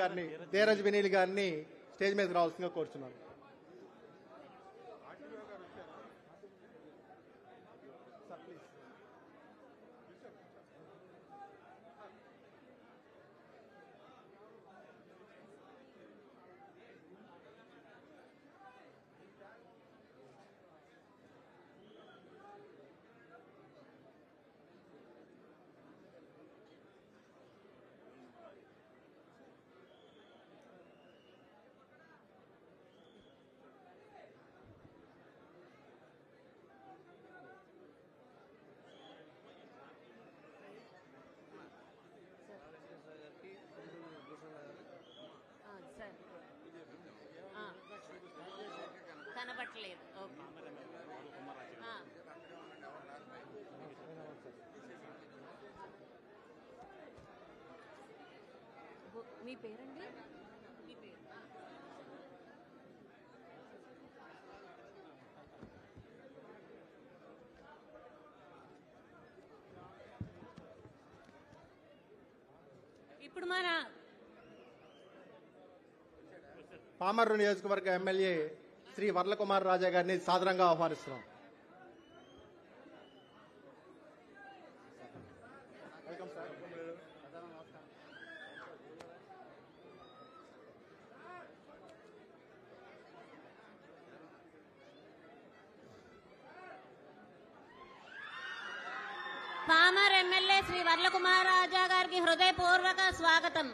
గారిని ధీరజ్ వినీల్ గారిని స్టేజ్ మీద రావాల్సిందిగా కోరుచున్నాను. కనబట్టలేదు. మీ పేరండి? మీ పేరు? ఇప్పుడు మన పామర్రు నియోజకవర్గ ఎమ్మెల్యే శ్రీ వర్లకుమార్ రాజా గారిని సాదరంగా ఆహ్వానిస్తున్నాం. పామర్ ఎమ్మెల్యే శ్రీ వర్లకుమార్ రాజా గారికి హృదయపూర్వక స్వాగతం.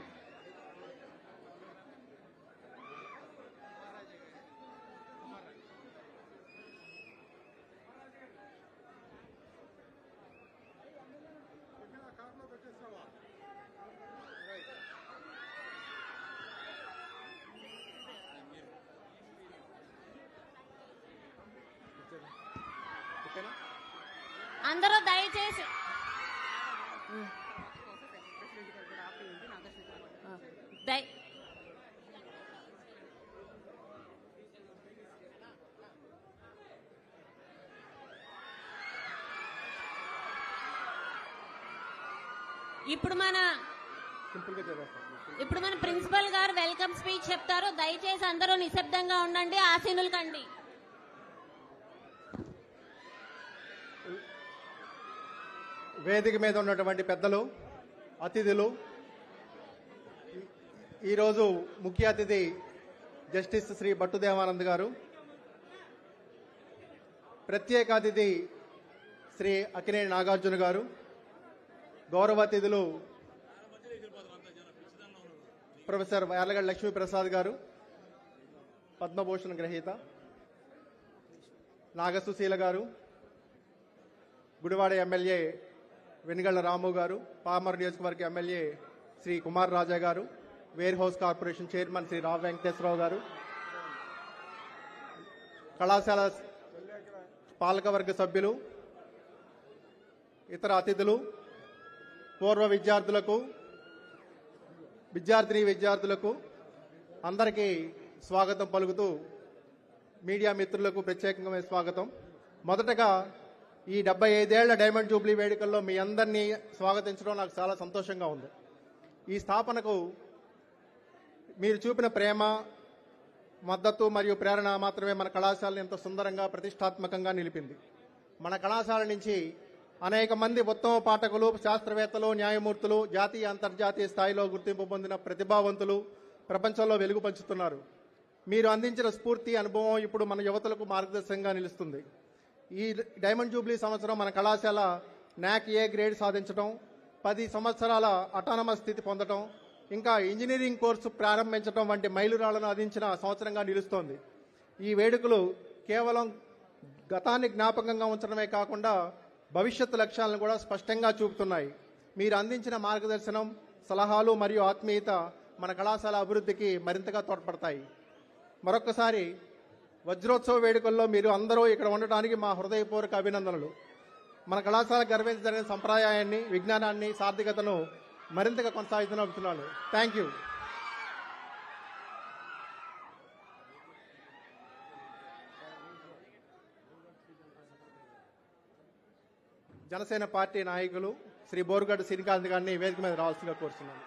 అందరూ దయచేసి ఇప్పుడు మన ప్రిన్సిపల్ గారు వెల్కమ్ స్పీచ్ చెప్తారు. దయచేసి అందరూ నిశ్శబ్దంగా ఉండండి, ఆసీనులు కండి. వేదిక మీద ఉన్నటువంటి పెద్దలు, అతిథులు, ఈరోజు ముఖ్య అతిథి జస్టిస్ శ్రీ భట్టు దేవానంద్ గారు, ప్రత్యేక అతిథి శ్రీ అక్కినేని నాగార్జున గారు, గౌరవ అతిథులు ప్రొఫెసర్ యార్లగడ్డ లక్ష్మీప్రసాద్ గారు, పద్మభూషణ్ గ్రహీత నాగసుశీల గారు, గుడివాడ ఎమ్మెల్యే వెనుగళ్ల రాము గారు, పామర్ నియోజకవర్గ ఎమ్మెల్యే శ్రీ కుమార్ రాజా గారు, warehouse corporation chairman Shri Rao Venkateswararao గారు, కళాశాల పాలకవర్గ సభ్యులు, ఇతర అతిథులు, పూర్వ విద్యార్థులకు అందరికీ స్వాగతం పలుకుతూ మీడియా మిత్రులకు ప్రత్యేకంగా స్వాగతం. మొదటగా ఈ 75 డైమండ్ జూబ్లీ వేడుకల్లో మీ అందరినీ స్వాగతించడం నాకు చాలా సంతోషంగా ఉంది. ఈ స్థాపనకు మీరు చూపిన ప్రేమ, మద్దతు మరియు ప్రేరణ మాత్రమే మన కళాశాలను ఎంతో సుందరంగా ప్రతిష్టాత్మకంగా నిలిపింది. మన కళాశాల నుంచి అనేక మంది ఉత్తమ పాఠకులు, శాస్త్రవేత్తలు, న్యాయమూర్తులు, జాతీయ అంతర్జాతీయ స్థాయిలో గుర్తింపు పొందిన ప్రతిభావంతులు ప్రపంచంలో వెలుగు పంచుతున్నారు. మీరు అందించిన స్ఫూర్తి, అనుభవం ఇప్పుడు మన యువతలకు మార్గదర్శకంగా నిలుస్తుంది. ఈ డైమండ్ జూబ్లీ సంవత్సరం మన కళాశాల NAC A గ్రేడ్ సాధించడం, 10 సంవత్సరాల అటానమస్ స్థితి పొందడం, ఇంకా ఇంజనీరింగ్ కోర్సు ప్రారంభించడం వంటి మైలురాళ్లను అందించిన సంవత్సరంగా నిలుస్తోంది. ఈ వేడుకలు కేవలం గతాన్ని జ్ఞాపకంగా ఉంచడమే కాకుండా భవిష్యత్తు లక్ష్యాలను కూడా స్పష్టంగా చూపుతున్నాయి. మీరు అందించిన మార్గదర్శనం, సలహాలు మరియు ఆత్మీయత మన కళాశాల అభివృద్ధికి మరింతగా తోడ్పడతాయి. మరొక్కసారి వజ్రోత్సవ వేడుకల్లో మీరు అందరూ ఇక్కడ ఉండటానికి మా హృదయపూర్వక అభినందనలు. మన కళాశాల గర్వించదగిన సంప్రదాయాన్ని, విజ్ఞానాన్ని, సార్థకతను మరింతగా కొనసాగుతున్నాను. Thank you. జనసేన పార్టీ నాయకులు శ్రీ బోరుగడ్డ శ్రీకాంత్ గారిని వేదిక మీద రావాల్సిందిగా కోరుతున్నాను.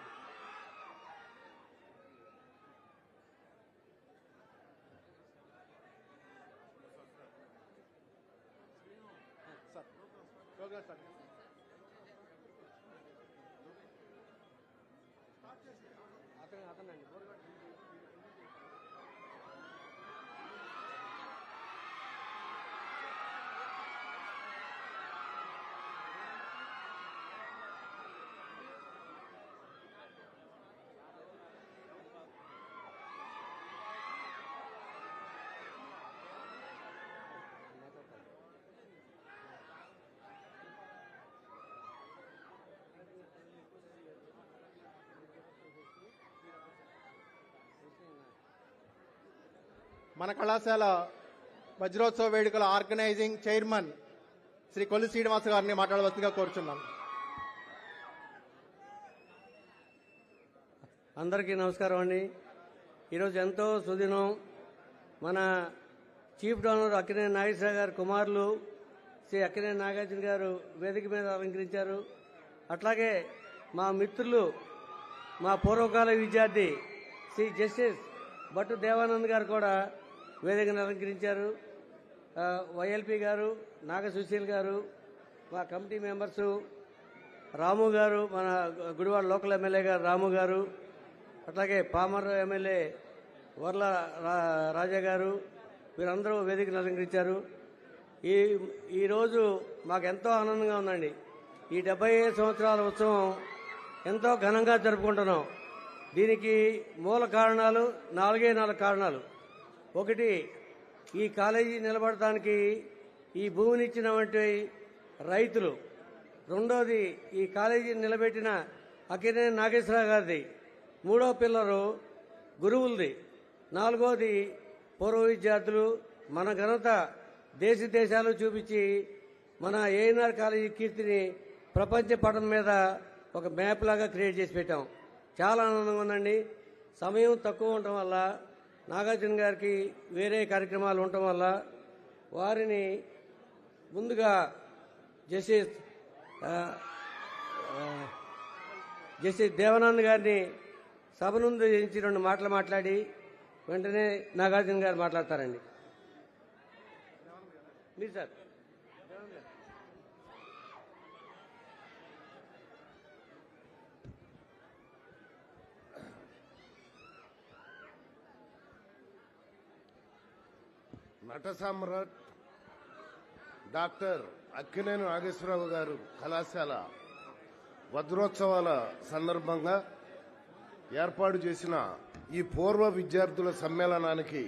మన కళాశాల వజ్రోత్సవ వేడుకల ఆర్గనైజింగ్ చైర్మన్ శ్రీ కొల్లి శ్రీనివాస్ గారిని మాట్లాడవలసిందిగా కోరుచున్నాం. అందరికీ నమస్కారం అండి. ఈరోజు ఎంతో సుదినం. మన చీఫ్ డోనర్ అక్కినేని నాగేశ్వరరావు గారి కుమారులు శ్రీ అక్కినేని నాగార్జున గారు వేదిక మీద అలంకరించారు. అట్లాగే మా మిత్రులు, మా పూర్వకాల విద్యార్థి శ్రీ జస్టిస్ భట్టు దేవానంద్ గారు కూడా వేదికను అలంకరించారు. వైఎల్పి గారు, నాగ సుశీల్ గారు, మా కమిటీ మెంబర్సు రాము గారు, మన గుడివాడ లోకల్ ఎమ్మెల్యే గారు రాము గారు, అట్లాగే పామర్ ఎమ్మెల్యే వర్ల రాజా గారు, వీరందరూ వేదికను అలంకరించారు. ఈరోజు మాకు ఎంతో ఆనందంగా ఉందండి. ఈ 75 సంవత్సరాల ఉత్సవం ఎంతో ఘనంగా జరుపుకుంటున్నాం. దీనికి మూల కారణాలు 4 కారణాలు. ఒకటి, ఈ కాలేజీ నిలబడటానికి ఈ భూమినిచ్చినటువంటి రైతులు. రెండోది, ఈ కాలేజీని నిలబెట్టిన అక్కినేని నాగేశ్వరరావు గారిది. మూడో పిల్లరు గురువులది. నాలుగోది పూర్వ విద్యార్థులు. మన ఘనత దేశాలు చూపించి మన ఏఎన్ఆర్ కాలేజీ కీర్తిని ప్రపంచ పటం మీద ఒక మ్యాప్ లాగా క్రియేట్ చేసి పెట్టాం. చాలా ఆనందంగా ఉందండి. సమయం తక్కువ ఉండటం వల్ల, నాగార్జున గారికి వేరే కార్యక్రమాలు ఉండటం వల్ల వారిని ముందుగా జస్టిస్ దేవానంద్ గారిని సభ నుండి 2 మాటలు మాట్లాడి వెంటనే నాగార్జున గారు మాట్లాడతారండి. మీరు సార్. నట సామ్రాట్ డాక్టర్ అక్కినేని నాగేశ్వరరావు గారు కళాశాల వజ్రోత్సవాల సందర్భంగా ఏర్పాటు చేసిన ఈ పూర్వ విద్యార్థుల సమ్మేళనానికి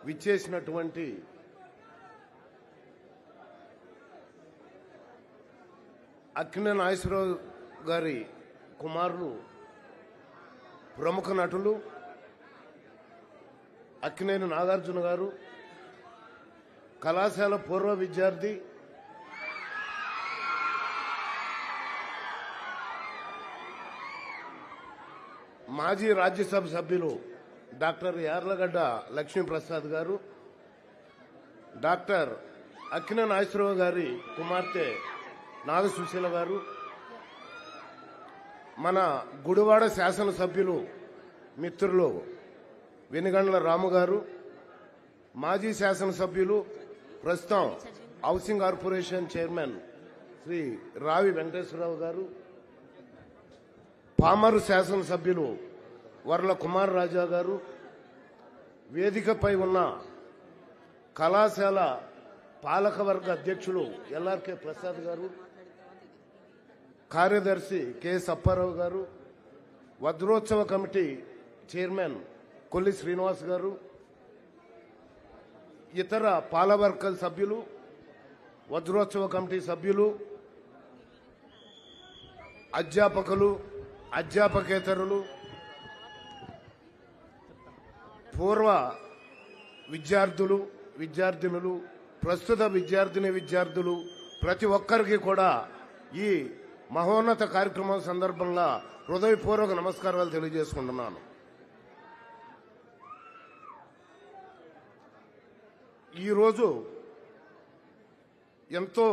విచ్చేసినటువంటి అక్కినేని నాగేశ్వరరావు గారి కుమారులు, ప్రముఖ నటులు అక్కినేని నాగార్జున గారు, కళాశాల పూర్వ విద్యార్థి మాజీ రాజ్యసభ సభ్యులు డాక్టర్ యార్లగడ్డ లక్ష్మీప్రసాద్ గారు, డాక్టర్ అక్కినేని నాగేశ్వరరావు గారి కుమార్తె నాగసుశీల గారు, మన గుడివాడ శాసనసభ్యులు మిత్రులు వెనుగండ్ల రాము గారు, మాజీ శాసనసభ్యులు ప్రస్తుతం హౌసింగ్ కార్పొరేషన్ చైర్మన్ శ్రీ రావి వెంకటేశ్వరరావు గారు, పామరు శాసనసభ్యులు వర్ల కుమార్ రాజా గారు, వేదికపై ఉన్న కళాశాల పాలకవర్గ అధ్యక్షులు ఎల్ఆర్కే ప్రసాద్ గారు, కార్యదర్శి కెఎస్ అప్పారావు గారు, వజ్రోత్సవ కమిటీ చైర్మన్ కొల్లి శ్రీనివాస్ గారు, ఇతర పాలవర్గ సభ్యులు, వజ్రోత్సవ కమిటీ సభ్యులు, అధ్యాపకులు, అధ్యాపకేతరులు, పూర్వ విద్యార్థులు, విద్యార్థినులు, ప్రస్తుత విద్యార్థులు ప్రతి ఒక్కరికి కూడా ఈ మహోన్నత కార్యక్రమం సందర్భంగా హృదయపూర్వక నమస్కారాలు తెలియజేసుకుంటున్నాను. ఈరోజు ఎంతో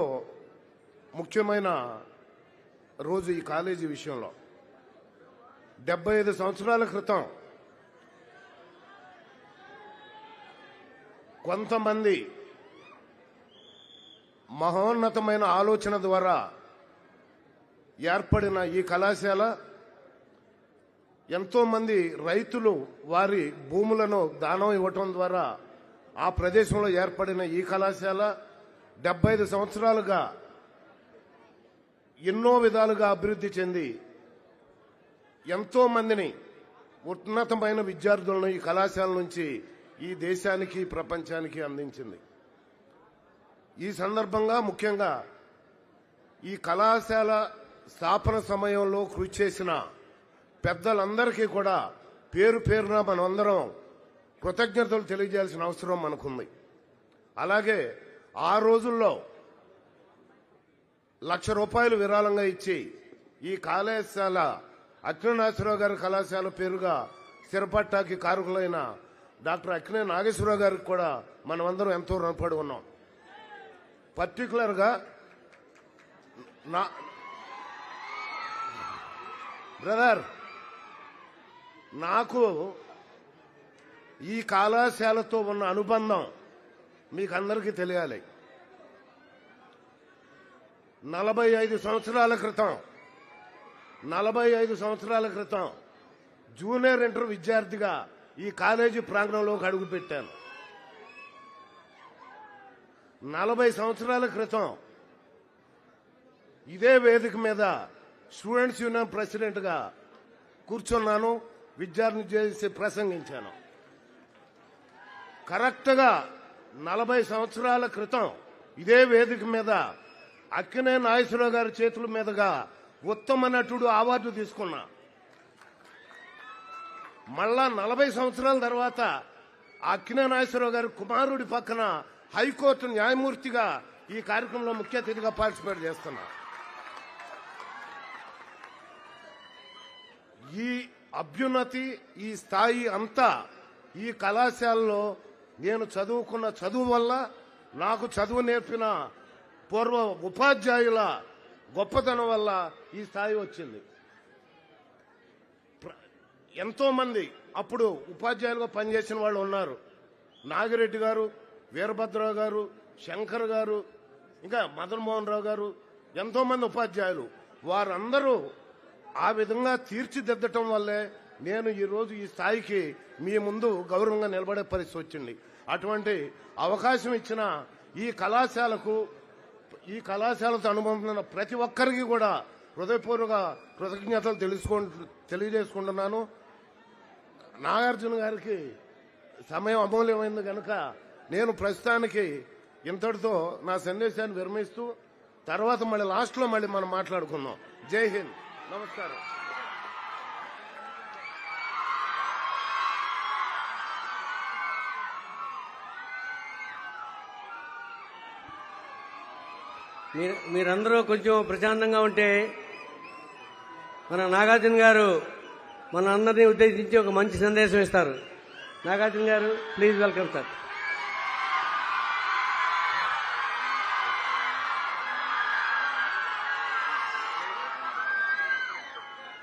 ముఖ్యమైన రోజు ఈ కాలేజీ విషయంలో. 75 సంవత్సరాల క్రితం కొంతమంది మహోన్నతమైన ఆలోచన ద్వారా ఏర్పడిన ఈ కళాశాల ఎంతో మంది రైతులు వారి భూములను దానం ఇవ్వటం ద్వారా ఆ ప్రదేశంలో ఏర్పడిన ఈ కళాశాల 75 సంవత్సరాలుగా ఎన్నో విధాలుగా అభివృద్ధి చెంది ఎంతో మందిని, ఉన్నతమైన విద్యార్థులను ఈ కళాశాల నుంచి ఈ దేశానికి, ప్రపంచానికి అందించింది. ఈ సందర్భంగా ముఖ్యంగా ఈ కళాశాల స్థాపన సమయంలో కృషి చేసిన పెద్దలందరికీ కూడా పేరు పేరున మనమందరం కృతజ్ఞతలు తెలియజేయాల్సిన అవసరం మనకుంది. అలాగే ఆ రోజుల్లో ₹1,00,000 విరాళంగా ఇచ్చి ఈ కళాశాల అక్కినేని గారి కళాశాల పేరుగా స్థిరపట్టాకి కారకులైన డాక్టర్ అక్కినేని నాగేశ్వరరావు గారికి కూడా మనమందరం ఎంతో రుణపడి ఉన్నాం. పర్టికులర్గా బ్రదర్, నాకు ఈ కళాశాలతో ఉన్న అనుబంధం మీకు అందరికీ తెలియాలి. 45 సంవత్సరాల క్రితం జూనియర్ ఇంటర్ విద్యార్థిగా ఈ కాలేజీ ప్రాంగణంలోకి అడుగుపెట్టాను. 40 సంవత్సరాల క్రితం ఇదే వేదిక మీద స్టూడెంట్స్ యూనియన్ ప్రెసిడెంట్గా కూర్చున్నాను, విద్యార్థి చేసి ప్రసంగించాను. కరెక్ట్గా 40 సంవత్సరాల క్రితం ఇదే వేదిక మీద అక్కినేని నాగేశ్వరరావు గారి చేతుల మీదుగా ఉత్తమ నటుడు అవార్డు తీసుకున్నా. మళ్ళా 40 సంవత్సరాల తర్వాత అక్కినేని నాగేశ్వరరావు గారి కుమారుడి పక్కన హైకోర్టు న్యాయమూర్తిగా ఈ కార్యక్రమంలో ముఖ్య అతిథిగా పార్టిసిపేట్ చేస్తున్నా. ఈ అభ్యున్నతి, ఈ స్థాయి అంతా ఈ కళాశాలలో నేను చదువుకున్న చదువు వల్ల, నాకు చదువు నేర్పిన పూర్వ ఉపాధ్యాయుల గొప్పతనం వల్ల ఈ స్థాయి వచ్చింది. ఎంతో మంది అప్పుడు ఉపాధ్యాయులుగా పనిచేసిన వాళ్ళు ఉన్నారు. నాగిరెడ్డి గారు, వీరభద్రరావు గారు, శంకర్ గారు, ఇంకా మదన్ మోహన్ రావు గారు, ఎంతో మంది ఉపాధ్యాయులు. వారందరూ ఆ విధంగా తీర్చిదిద్దటం వల్లే నేను ఈరోజు ఈ స్థాయికి మీ ముందు గౌరవంగా నిలబడే పరిస్థితి వచ్చింది. అటువంటి అవకాశం ఇచ్చిన ఈ కళాశాలతో అనుబంధం ఉన్న ప్రతి ఒక్కరికి కూడా హృదయపూర్వక కృతజ్ఞతలు తెలియజేసుకుంటున్నాను. నాగార్జున గారికి సమయం అమూల్యమైంది కనుక నేను ప్రస్తుతానికి ఇంతటితో నా సందేశాన్ని విరమిస్తూ తర్వాత మళ్ళీ లాస్ట్లో మళ్ళీ మనం మాట్లాడుకుందాం. జై హింద్, నమస్కారం. మీరందరూ కొంచెం ప్రశాంతంగా ఉంటే మన నాగార్జున గారు మన అందరినీ ఉద్దేశించి ఒక మంచి సందేశం ఇస్తారు. నాగార్జున గారు, ప్లీజ్ వెల్కమ్ సార్.